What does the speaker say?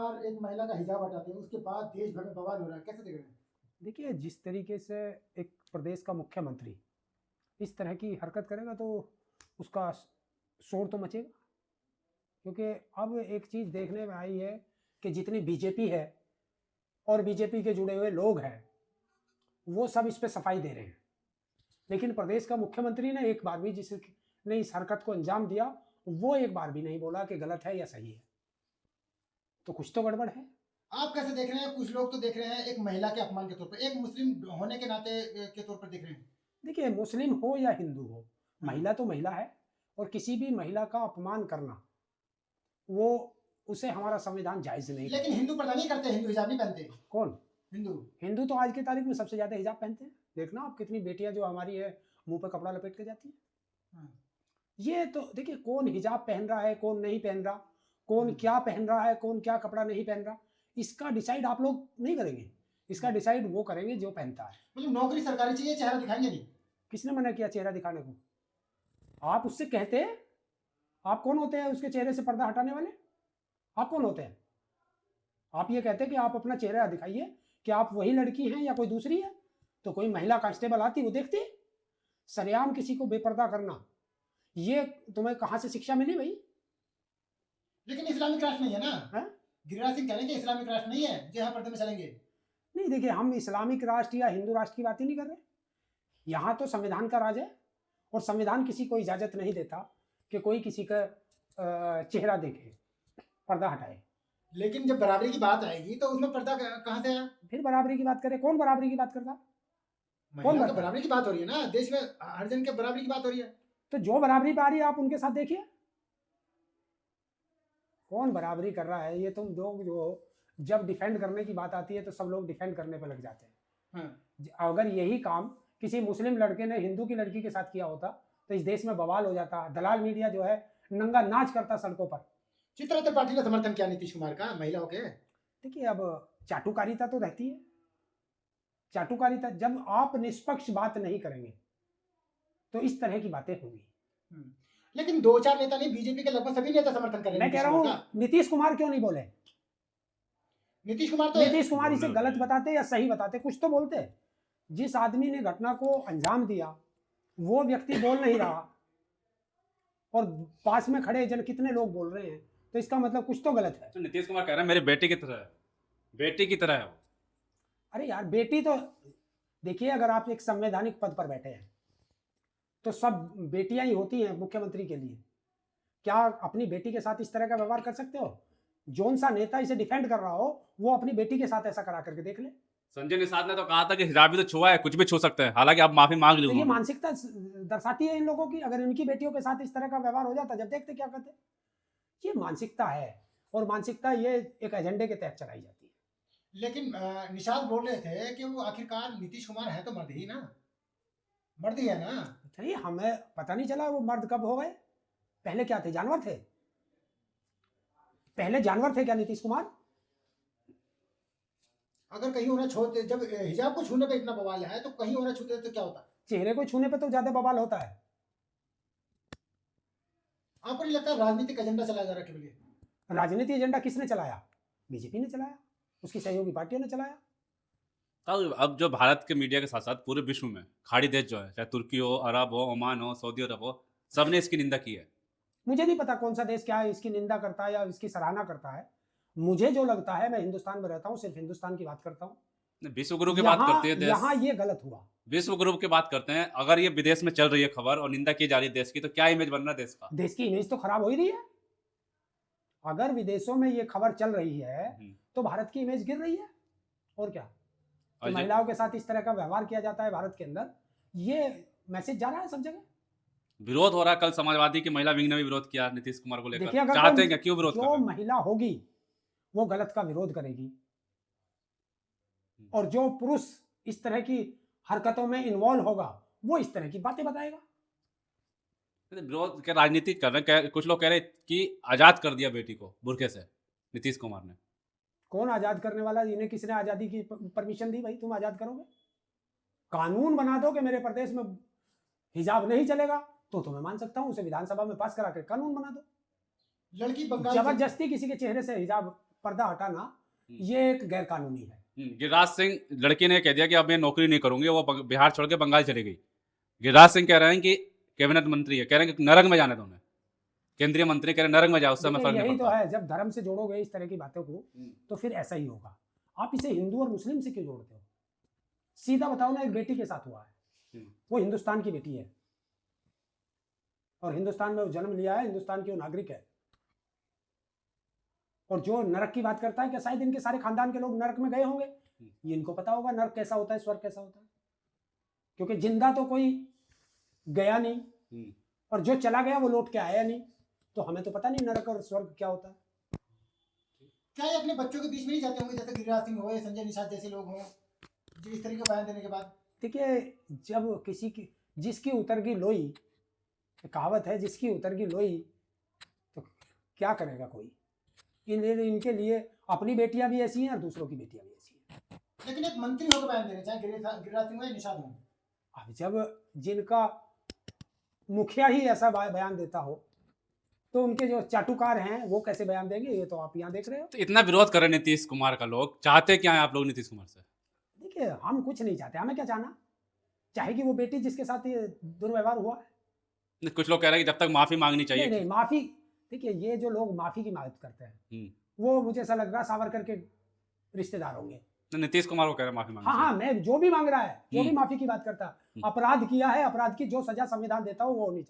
और एक महिला का हिजाब हटाते हैं, उसके बाद देश भर में बवाल हो रहा है, कैसे देख रहे हैं? देखिए, जिस तरीके से एक प्रदेश का मुख्यमंत्री इस तरह की हरकत करेगा तो उसका शोर तो मचेगा, क्योंकि अब एक चीज़ देखने में आई है कि जितनी बीजेपी है और बीजेपी के जुड़े हुए लोग हैं वो सब इस पे सफाई दे रहे हैं, लेकिन प्रदेश का मुख्यमंत्री ने एक बार भी जिसने इस हरकत को अंजाम दिया वो एक बार भी नहीं बोला कि गलत है या सही है, तो कुछ तो गड़बड़ है। आप कैसे देख रहे हैं? कुछ लोग तो देख रहे हैं एक महिला के अपमान के तौर पर, एक मुस्लिम होने के नाते के तौर पर देख रहे हैं। देखिए, मुस्लिम हो या हिंदू हो, महिला तो महिला है, और किसी भी महिला का अपमान करना वो उसे हमारा संविधान जायज नहीं लेकिन हिंदू पर्दा नहीं करते, हिंदू हिजाब नहीं पहनते। कौन? हिंदू। हिंदू तो आज की तारीख में सबसे ज्यादा हिजाब पहनते हैं। देखना आप कितनी बेटियां जो हमारी है मुंह पे कपड़ा लपेट के जाती है। ये तो देखिए, कौन हिजाब पहन रहा है कौन नहीं पहन रहा, कौन क्या पहन रहा है कौन क्या कपड़ा नहीं पहन रहा, इसका डिसाइड आप लोग नहीं करेंगे, इसका डिसाइड वो करेंगे जो पहनता है। मतलब नौकरी सरकारी चाहिए, चेहरा दिखाएंगे नहीं। किसने मना किया चेहरा दिखाने को? आप उससे कहते हैं, आप कौन होते हैं उसके चेहरे से पर्दा हटाने वाले? आप कौन होते हैं? आप ये कहते हैं कि आप अपना चेहरा दिखाइए कि आप वही लड़की हैं या कोई दूसरी है, तो कोई महिला कांस्टेबल आती वो देखती। सरेआम किसी को बेपर्दा करना, ये तुम्हें कहां से शिक्षा मिली भाई? लेकिन इस्लामिक राष्ट्र नहीं है ना। गिरिराज सिंह कह रहे हैं कि इस्लामिक राष्ट्र नहीं है जो यहाँ पर्दे में चलेंगे। नहीं, देखिए, हम इस्लामिक राष्ट्र या हिंदू राष्ट्र की बात ही नहीं कर रहे। यहाँ तो संविधान का राज है, और संविधान किसी को इजाजत नहीं देता कि कोई किसी का चेहरा देखे, पर्दा हटाए। लेकिन जब बराबरी की बात आएगी तो उसमें पर्दा कहाँ से आया? फिर बराबरी की बात करें, कौन बराबरी की बात करता? कौन? बराबरी की बात हो रही है ना, देश में हर जन के बराबरी की बात हो रही है। तो जो बराबरी पा रही है आप उनके साथ देखिए, कौन बराबरी कर रहा है। ये तुम लोग जो जब डिफेंड करने की बात आती है तो सब लोग डिफेंड करने पर लग जाते हैं। अगर यही काम किसी मुस्लिम लड़के ने हिंदू की लड़की के साथ किया होता तो इस देश में बवाल हो जाता। दलाल मीडिया जो है नंगा नाच करता सड़कों पर। चित्ररथन पाटिल ने समर्थन किया नीतीश कुमार का महिलाओं के। देखिए, अब चाटुकारिता तो रहती है, चाटुकारिता जब आप निष्पक्ष बात नहीं करेंगे तो इस तरह की बातें होंगी। लेकिन दो चार नेता नहीं, बीजेपी के लगभग सभी नेता समर्थन कर रहे हैं। मैं कह रहा हूं नीतीश कुमार क्यों नहीं बोले? नीतीश कुमार इसे गलत बताते या सही बताते, कुछ तो बोलते। जिस आदमी ने घटना को अंजाम दिया वो व्यक्ति बोल नहीं रहा और पास में खड़े जन कितने लोग बोल रहे हैं, तो इसका मतलब कुछ तो गलत है। तो नीतीश कुमार कह रहे हैं मेरी बेटी की तरह है, बेटी की तरह है वो। अरे यार, बेटी तो देखिए, अगर आप एक संवैधानिक पद पर बैठे हैं तो सब बेटियां ही होती हैं मुख्यमंत्री के लिए। क्या अपनी बेटी के साथ इस तरह का व्यवहार कर सकते हो? जोन सा नेता इसे डिफेंड कर रहा हो वो अपनी बेटी के साथ ऐसा करा करके देख ले। संजय निषाद ने तो कहा था कि हिजाब भी तो छुआ है, कुछ भी छू सकते हैं, हालांकि आप माफी मांग ली। तो ये मानसिकता दर्शाती है इन लोगों की। अगर इनकी बेटियों के साथ इस तरह का व्यवहार हो जाता, जब देखते क्या करते। ये मानसिकता है, और मानसिकता ये एक एजेंडे के तहत चलाई जाती है। लेकिन निषाद बोल रहे थे कि वो आखिरकार नीतीश कुमार है तो मर्द ही ना, मर्द ही है ना। नहीं, हमें पता नहीं चला वो मर्द कब हो गए। पहले क्या थे, जानवर थे? पहले जानवर थे क्या नीतीश कुमार? अगर कहीं उन्हें छोड़ते, जब हिजाब को छूने पे इतना बवाल है तो कहीं उन्हें छूते तो क्या होता? चेहरे को छूने पे तो ज्यादा बवाल होता है। आपको नहीं लगता राजनीतिक एजेंडा चलाया जा रहा है? केवल राजनीतिक एजेंडा किसने चलाया? बीजेपी ने चलाया, उसकी सहयोगी पार्टियों ने चलाया। तो अब जो भारत के मीडिया के साथ साथ पूरे विश्व में खाड़ी देश जो है, चाहे तुर्की हो, अरब हो, ओमान हो, सऊदी अरब हो, सबने इसकी निंदा की है। मुझे नहीं पता कौन सा देश क्या है इसकी निंदा करता है या इसकी सराहना करता है। मुझे जो लगता है, मैं हिंदुस्तान में रहता हूँ, सिर्फ हिंदुस्तान की बात करता हूँ। विश्व गुरु की बात करते हैं, यहाँ ये गलत हुआ। विश्व गुरु की बात करते हैं, अगर ये विदेश में चल रही है खबर और निंदा की जा रही है देश की, तो क्या इमेज बन रहा है देश का? देश की इमेज तो खराब हो ही रही है। अगर विदेशों में ये खबर चल रही है तो भारत की इमेज गिर रही है। और क्या, तो महिलाओं के साथ इस तरह का व्यवहार किया जाता है भारत के अंदर, ये मैसेज जा रहा है सब जगह। विरोध हो रहा है। कल समाजवादी की महिला विंग ने भी विरोध किया नीतीश कुमार को लेकर। चाहते हैं क्या, क्यों विरोध कर रहे हैं? जो महिला होगी वो गलत का विरोध करेगी, और जो पुरुष इस तरह की हरकतों में इन्वॉल्व होगा वो इस तरह की बातें बताएगा। विरोध के राजनीति कर रहे हैं। कुछ लोग कह रहे हैं कि आजाद कर दिया बेटी को बुर्के से नीतीश कुमार ने। कौन आजाद करने वाला? इन्हें किसने आजादी की परमिशन दी? भाई तुम आजाद करोगे? कानून बना दो कि मेरे प्रदेश में हिजाब नहीं चलेगा तो मैं मान सकता हूं, उसे विधानसभा में पास करा के कानून बना दो। लड़की जबरदस्ती किसी के चेहरे से हिजाब पर्दा हटाना ये एक गैर कानूनी है। गिरिराज सिंह लड़की ने कह दिया कि अब मैं नौकरी नहीं करूंगी, वो बिहार छोड़ के बंगाल चली गई। गिरिराज सिंह कह रहे हैं कि कैबिनेट मंत्री है, कह रहे हैं कि नरक में जाने दो उन्हें, केंद्रीय मंत्री कह रहे हैं नरक में जाओ, उससे हमें देखिए, फर्क नहीं यही तो पड़ता। है, जब धर्म से जोड़ोगे इस तरह की बातों को तो फिर ऐसा ही होगा। आप इसे हिंदू और मुस्लिम से क्यों जोड़ते हो? सीधा बताओ ना, एक बेटी के साथ हुआ है, वो हिंदुस्तान की बेटी है और हिंदुस्तान में वो जन्म लिया है, हिंदुस्तान की वो नागरिक है। और जो नरक की बात करता है कि शायद इनके सारे खानदान के लोग नरक में गए होंगे, ये इनको पता होगा नरक कैसा होता है, स्वर्ग कैसा होता है, क्योंकि जिंदा तो कोई गया नहीं और जो चला गया वो लौट के आया नहीं, तो हमें तो पता नहीं नरक और स्वर्ग क्या होता है। क्या ये अपने बच्चों के बीच में नहीं जाते होंगे, जैसे गिरिराज सिंह हो, संजय निषाद जैसे लोग हों, जो इस तरीके का बयान देने के बाद? देखिए, जब किसी की जिसकी उतर गई लोई, कहावत है जिसकी उतर गई लोई, तो क्या करेगा कोई। इनके लिए अपनी बेटियां भी ऐसी हैं और दूसरों की बेटियां भी ऐसी हैं। लेकिन एक मंत्री होकर बयान देने, चाहे गिरिराज सिंह हो या निषाद हो। अब जब जिनका मुखिया ही ऐसा बयान देता हो तो उनके जो चाटुकार हैं वो कैसे बयान देंगे, ये तो आप यहाँ देख रहे हो। तो इतना विरोध कर रहे हैं नीतीश कुमार का, लोग चाहते क्या है आप लोग नीतीश कुमार से? देखिए, हम कुछ नहीं चाहते, हमें क्या चाहना, चाहेगी वो बेटी जिसके साथ ये दुर्व्यवहार हुआ है। कुछ लोग कह रहे हैं कि जब तक माफी मांगनी चाहिए। नहीं, माफी, देखिए ये जो लोग माफी की मांग करते हैं वो मुझे ऐसा लग रहा है सावरकर के रिश्तेदार होंगे। नीतीश कुमार को कह रहे हैं माफी मांगनी हाँ, मैं जो भी मांग रहा है, जो भी हम्म। माफी की बात करता है, अपराध किया है, अपराध की जो सजा संविधान देता हो वो होनी चाहिए।